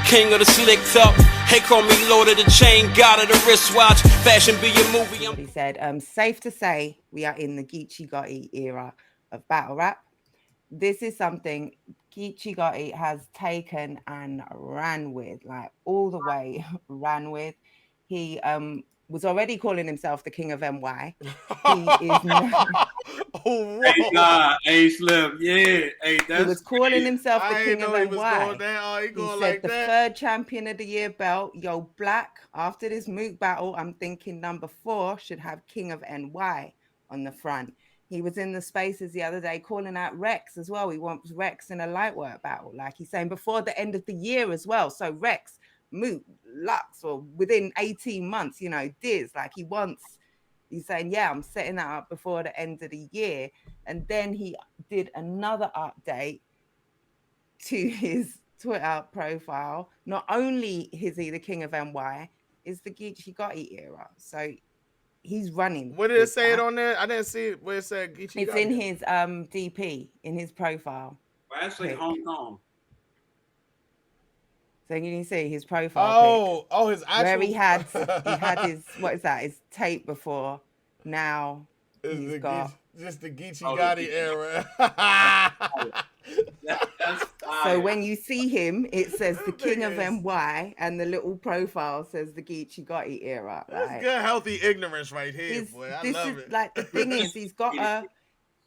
King of the slick up. Hey, call me Lord of the Chain, God of the wristwatch. Fashion be your movie. He said, safe to say we are in the Geechi Gotti era of battle rap. This is something Geechi Gotti has taken and ran with, like all the way ran with. He was already calling himself the King of NY. He is now, Hey, nah, hey, Slim, yeah, hey, that's he was calling crazy. himself the I King didn't of know he was going NY. there. Oh, he He going said like the that. third champion of the year belt, yo, Black, after this Mook battle, I'm thinking number 4 should have King of NY on the front. He was in the spaces the other day calling out Rex as well. He wants Rex in a light work battle. Like he's saying before the end of the year as well. So Rex, Mook, Lux, or within 18 months, you know, Diz, like he's saying, yeah, I'm setting that up before the end of the year. And then he did another update to his Twitter profile. Not only is he the King of NY, is the Geechi Gotti era. So he's running What did it with say it that. on there? I didn't see it where it said Geechi It's Gotti. in his DP, in his profile Why I say pic. Hong Kong? So you can see his profile pic Oh, his where actual. he had his, what is that? His tape before. Now Is he's the got. just the Geechi Oh, Gotti era. that's So fire. when you see him, it says the This King thing of is NY, and the little profile says the Geechi Gotti era. that's Like good, healthy ignorance right here, he's, boy. I this is love it. like, the thing is, he's got a,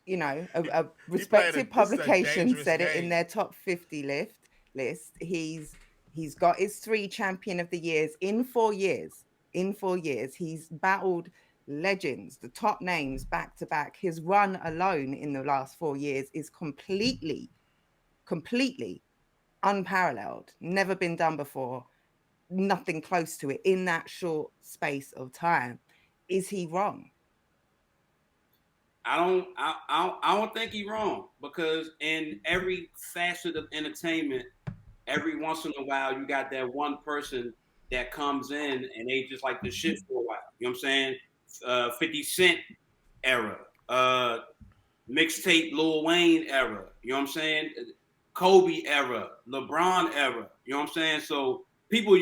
you know, a He played respected this is a publication dangerous said it in game. their top 50 list. He's got his 3 champion of the years in 4 years. In 4 years, he's battled legends, the top names back to back. His run alone in the last 4 years is completely unparalleled, never been done before, nothing close to it in that short space of time. Is he wrong? I don't think he's wrong because in every facet of entertainment, every once in a while you got that one person that comes in and they just like the shit for a while. You know what I'm saying? 50 Cent era, mixtape Lil Wayne era. You know what I'm saying? Kobe era, LeBron era. You know what I'm saying? So people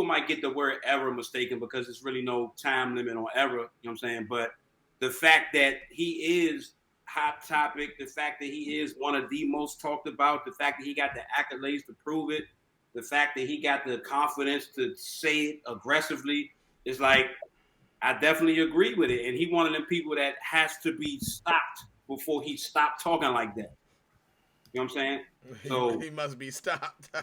might get the word era mistaken because there's really no time limit on era. You know what I'm saying? But the fact that he is hot topic, the fact that he is one of the most talked about, the fact that he got the accolades to prove it, the fact that he got the confidence to say it aggressively, is like I definitely agree with it. And he one of them people that has to be stopped before he stopped talking like that. You know what I'm saying? So He must be stopped. for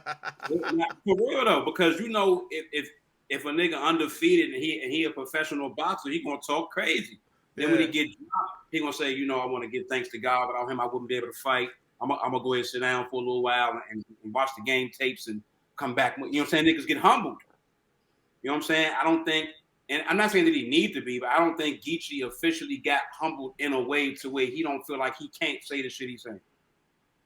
real though, because you know if a nigga undefeated and he a professional boxer, he gonna talk crazy. Then when he Yeah. get dropped, he gonna say, you know, I want to give thanks to God. Without him, I wouldn't be able to fight. I'm gonna go ahead and sit down for a little while and watch the game tapes and come back. You know what I'm saying? Niggas get humbled. You know what I'm saying? I don't think, and I'm not saying that he needs to be, but I don't think Geechi officially got humbled in a way to where he don't feel like he can't say the shit he's saying.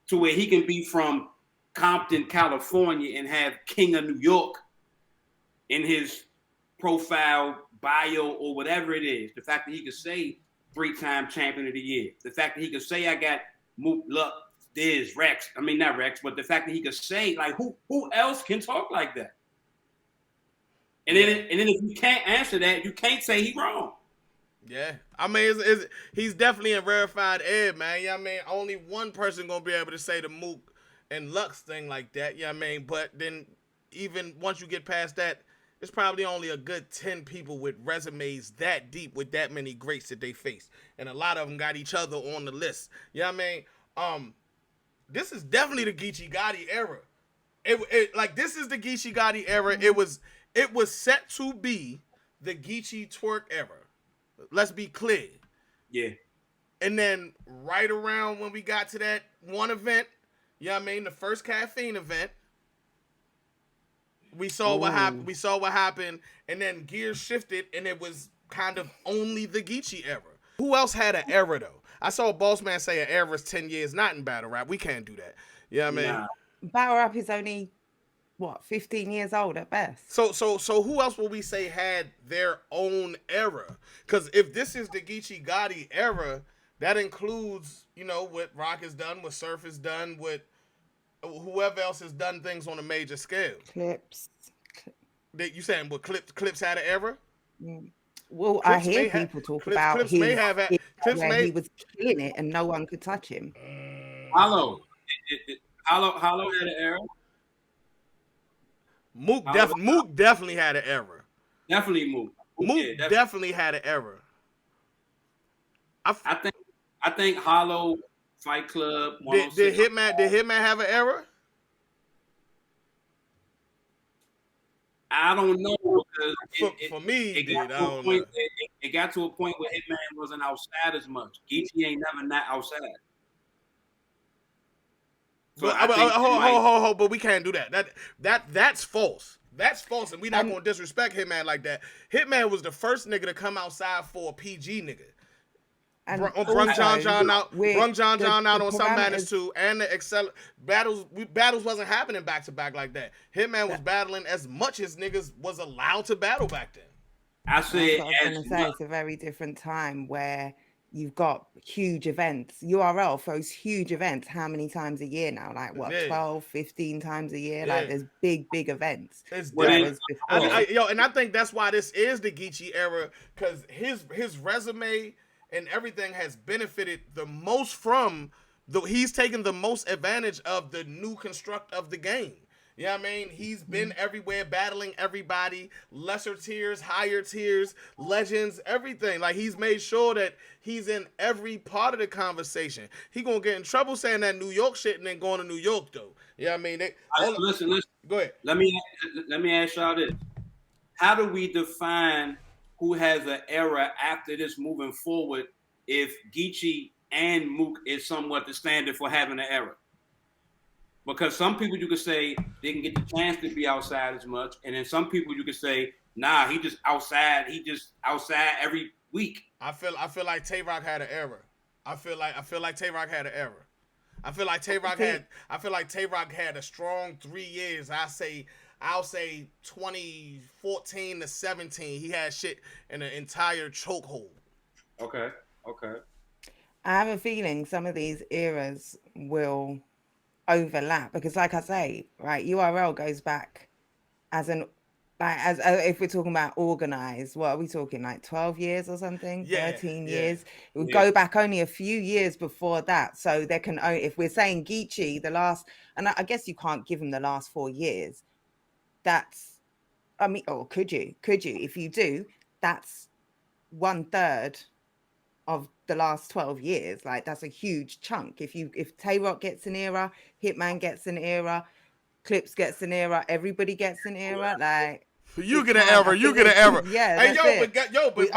To where he can be from Compton, California, and have King of New York in his profile, bio, or whatever it is. The fact that he could say 3-time champion of the year. The fact that he could say I got Mook, Luck, Diz, Rex. I mean, not Rex, but the fact that he could say, like, who else can talk like that? And then if you can't answer that, you can't say he wrong. Yeah, I mean, he's definitely in rarefied air, man. Yeah, I mean, only one person gonna be able to say the Mook and Lux thing like that. Yeah, I mean, but then even once you get past that, it's probably only a good 10 people with resumes that deep with that many greats that they face, and a lot of them got each other on the list. Yeah, I mean, this is definitely the Geechi Gotti era. Like this is the Geechi Gotti era. It was set to be the Geechi twerk era. Let's be clear. Yeah. And then right around when we got to that one event, you know what I mean, the first caffeine event, we saw what happened. We saw what happened, and then gears shifted, and it was kind of only the Geechi era. Who else had an era though? I saw a boss man say an era is 10 years, not in battle rap. We can't do that. You know what I mean? Nah. Battle rap is only, what, 15 years old at best. So who else will we say had their own era? Because if this is the Geechi Gotti era, that includes, you know, what Rock has done, what Surf has done, what whoever else has done things on a major scale. Clips. You saying what Clips had an era? Mm. Well, I Clips hear may have people talk Clips about Clips may his have had era Clips where may he was killing it and no one could touch him. Hollow. Hollow had an era. Mook definitely had an era. Definitely Mook. Mook Yeah, definitely had an era. I think Hollow, Fight Club, Did 106. Hitman have an era? I don't know because For me, he it got did. I to a don't point. know. It got to a point where Hitman wasn't outside as much. Geechi ain't never not outside. So I think But we can't do that. That's false. That's false, and we're not And gonna disrespect Hitman like that. Hitman was the first nigga to come outside for a PG nigga. and Brung John also out. with Brung John out the on some madness parameters too, and the battles wasn't happening back to back like that. Hitman was battling as much as niggas was allowed to battle back then. I That's said what I was going to say. It's a very different time where you've got huge events. URL throws huge events how many times a year now? Like what, Yeah. 12, 15 times a year? Yeah. Like there's big events. It's Whereas before, and I think that's why this is the Geechi era, because his resume and everything has benefited the most from he's taken the most advantage of the new construct of the game. You know what I mean? He's been everywhere battling everybody, lesser tiers, higher tiers, legends, everything. Like, he's made sure that he's in every part of the conversation. He gonna get in trouble saying that New York shit and then going to New York, though. You know what I mean? Listen. Go ahead. Let me ask y'all this. How do we define who has an era after this moving forward if Geechi and Mook is somewhat the standard for having an era? Because some people you could say didn't get the chance to be outside as much, and then some people you could say, nah, he just outside every week. I feel like Tay Rock had an era. I feel like Tay Rock had an era. I feel like Tay Rock had a strong 3 years. I'll say 2014 to 17. He had shit in an entire chokehold. Okay. I have a feeling some of these eras will overlap because, like I say, right, URL goes back as if we're talking about organized, what are we talking, like 12 years or something? 13 years. It would go back only a few years before that. So there can only, if we're saying Geechi, the last, and I guess you can't give him the last 4 years. That's, I mean, or could you? If you do, that's 1/3 of the last 12 years. Like, that's a huge chunk. If Tay Rock gets an era, Hitman gets an era, Clips gets an era, everybody gets an era. Like, you get an era. Yeah, hey, but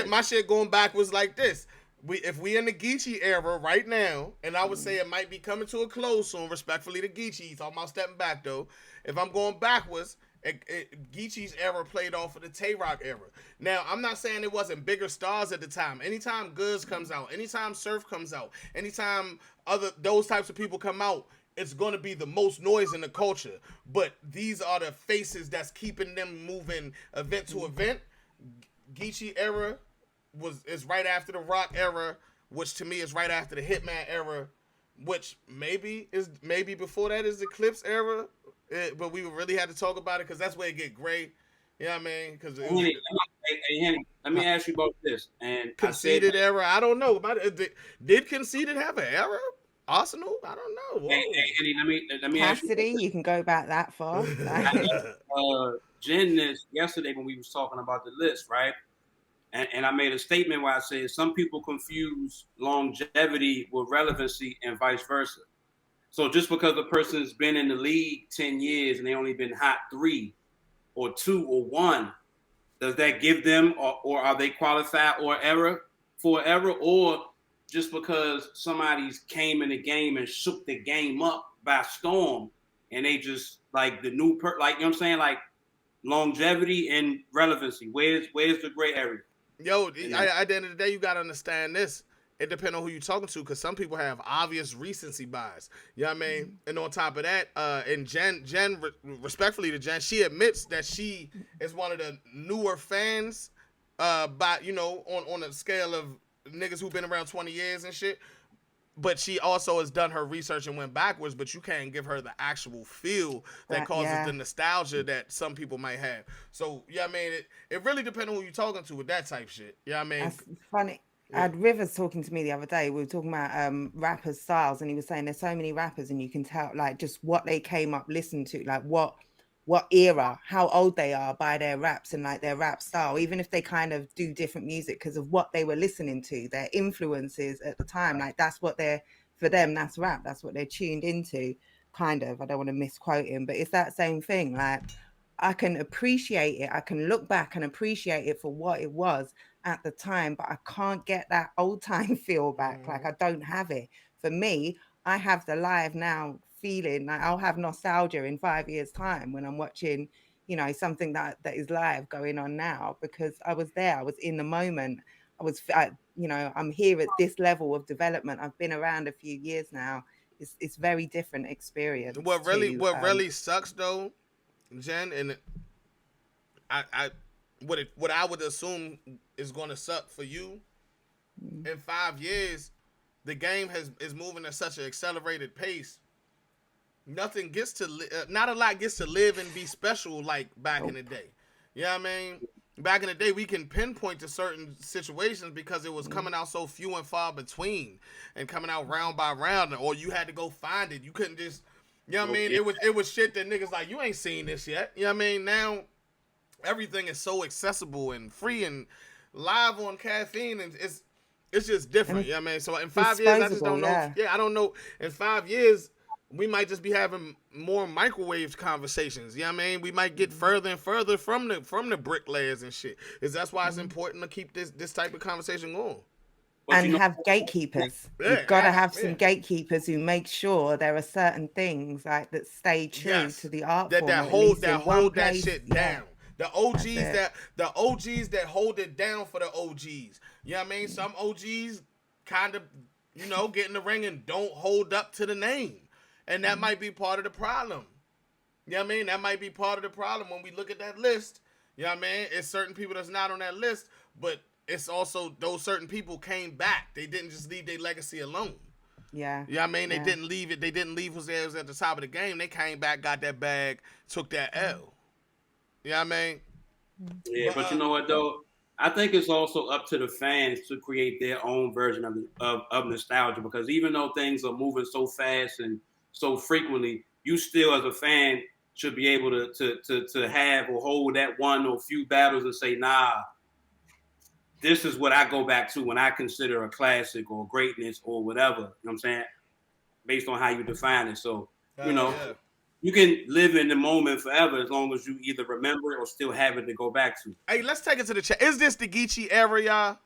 my shit going back was like this. If we in the Geechi era right now, and I would say it might be coming to a close soon, respectfully to Geechi, he's talking about stepping back though. If I'm going backwards, Geechi's era played off of the Tay Rock era. Now, I'm not saying it wasn't bigger stars at the time. Anytime Goods comes out, anytime Surf comes out, anytime those types of people come out, it's going to be the most noise in the culture. But these are the faces that's keeping them moving event to event. Geechi era is right after the Rock era, which to me is right after the Hitman era, which maybe before that is the Clips era. But we really had to talk about it because that's where it get gray. You know what I mean? Because Henny, let me ask you about this. And Conceited era, I don't know. Did Conceited have an era? Arsenal? I don't know. Hey, Henny, let me ask you. Cassidy, you can go back that far. Jen this yesterday when we was talking about the list, right? And I made a statement where I said some people confuse longevity with relevancy and vice versa. So just because a person's been in the league 10 years and they only been hot 3 or 2 or 1, does that give them or are they qualified for error? Or just because somebody's came in the game and shook the game up by storm and they just like the new like, you know what I'm saying? Like longevity and relevancy. Where's the gray area? Yo, at the end of the day, you got to understand this. It depends on who you're talking to, because some people have obvious recency bias. You know what I mean? And on top of that, and Jen, respectfully to Jen, she admits that she is one of the newer fans, on a scale of niggas who've been around 20 years and shit. but she also has done her research and went backwards, but you can't give her the actual feel that causes the nostalgia that some people might have. So, yeah, I mean, it really depends on who you're talking to with that type shit. Yeah, I mean. That's funny. I had Rivers talking to me the other day. We were talking about rappers' styles, and he was saying there's so many rappers, and you can tell like just what they came up listening to, like what era, how old they are by their raps and like their rap style, even if they kind of do different music because of what they were listening to, their influences at the time. Like that's what they're, for them, that's rap. That's what they're tuned into, kind of. I don't want to misquote him, but it's that same thing. Like I can appreciate it. I can look back and appreciate it for what it was at the time, but I can't get that old time feel back. Like I don't have it. For me, I have the live now feeling. Like I'll have nostalgia in 5 years time when I'm watching, you know, something that is live going on now, because I was there. I was in the moment. You know, I'm here at this level of development. I've been around a few years now. It's very different experience. What really sucks though, Jen, and what I would assume is going to suck for you in 5 years, the game is moving at such an accelerated pace. Nothing gets to not a lot gets to live and be special like back in the day. You know what I mean? Back in the day, we can pinpoint to certain situations because it was coming out so few and far between, and coming out round by round, or you had to go find it. You couldn't just, you know what I mean? It was shit that niggas like, you ain't seen this yet. You know what I mean? Now everything is so accessible and free and live on caffeine, and it's just different. You know what I mean? So in 5 years, I just don't know. Yeah, I don't know. In 5 years, we might just be having more microwave conversations. You know what I mean? We might get further and further from the bricklayers and shit. That's why it's important to keep this type of conversation going. And have gatekeepers. You've got to have some gatekeepers who make sure there are certain things like that stay true to the art form. That hold that shit down. The OGs that hold it down for the OGs. You know what I mean? Some OGs kind of, you know, get in the ring and don't hold up to the name. And that might be part of the problem. You know what I mean? That might be part of the problem when we look at that list. You know what I mean? It's certain people that's not on that list, but it's also those certain people came back. They didn't just leave their legacy alone. Yeah. You know what I mean? They didn't leave it. They didn't leave who's there at the top of the game. They came back, got that bag, took that L. You know what I mean? Yeah, but you know what, though? I think it's also up to the fans to create their own version of nostalgia, because even though things are moving so fast and so frequently, you still as a fan should be able to have or hold that one or few battles and say, nah, this is what I go back to when I consider a classic or greatness or whatever. You know what I'm saying? Based on how you define it. So, you know, you can live in the moment forever as long as you either remember it or still have it to go back to. Hey, let's take it to the chat. Is this the Geechi era, y'all?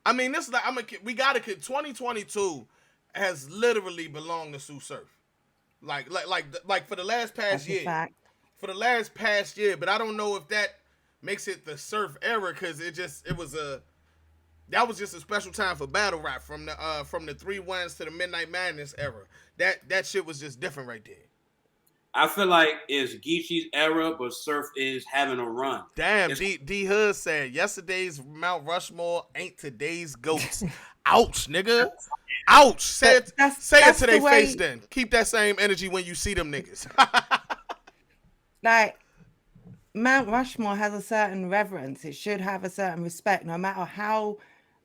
I mean, this is like, we got to 2022 has literally belonged to Sue Surf. Like for the last past year. For the last past year, but I don't know if that makes it the Surf era, because that was just a special time for battle rap from the 3-1s to the Midnight Madness era. That shit was just different right there. I feel like it's Geechi's era, but Surf is having a run. Damn, D Hood said yesterday's Mount Rushmore ain't today's GOATs. Ouch, nigga. Ouch. Say it to their face then. Keep that same energy when you see them niggas. Like, Mount Rushmore has a certain reverence. It should have a certain respect, no matter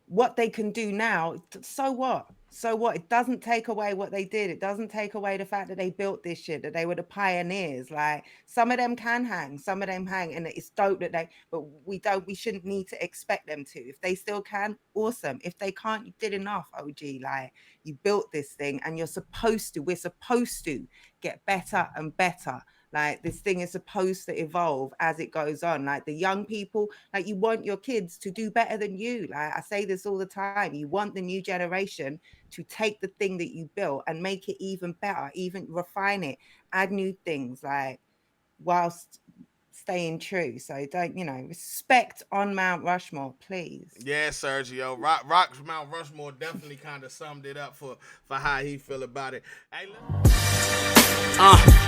what they can do now. So what? So what? It doesn't take away what they did. It doesn't take away the fact that they built this shit, that they were the pioneers. Like, some of them can hang, some of them hang, and it's dope that but we shouldn't need to expect them to. If they still can, awesome. If they can't, you did enough, OG. Like, you built this thing, and we're supposed to get better and better. Like, this thing is supposed to evolve as it goes on. Like, the young people, like, you want your kids to do better than you. Like, I say this all the time. You want the new generation to take the thing that you built and make it even better, even refine it, add new things, like, whilst staying true. So don't, respect on Mount Rushmore, please. Yeah, Sergio. Rock's Mount Rushmore definitely kind of summed it up for how he feel about it. Hey,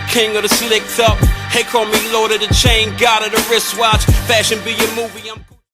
King of the slick top. Hey, call me Lord of the Chain, God of the wristwatch. Fashion be your movie. I'm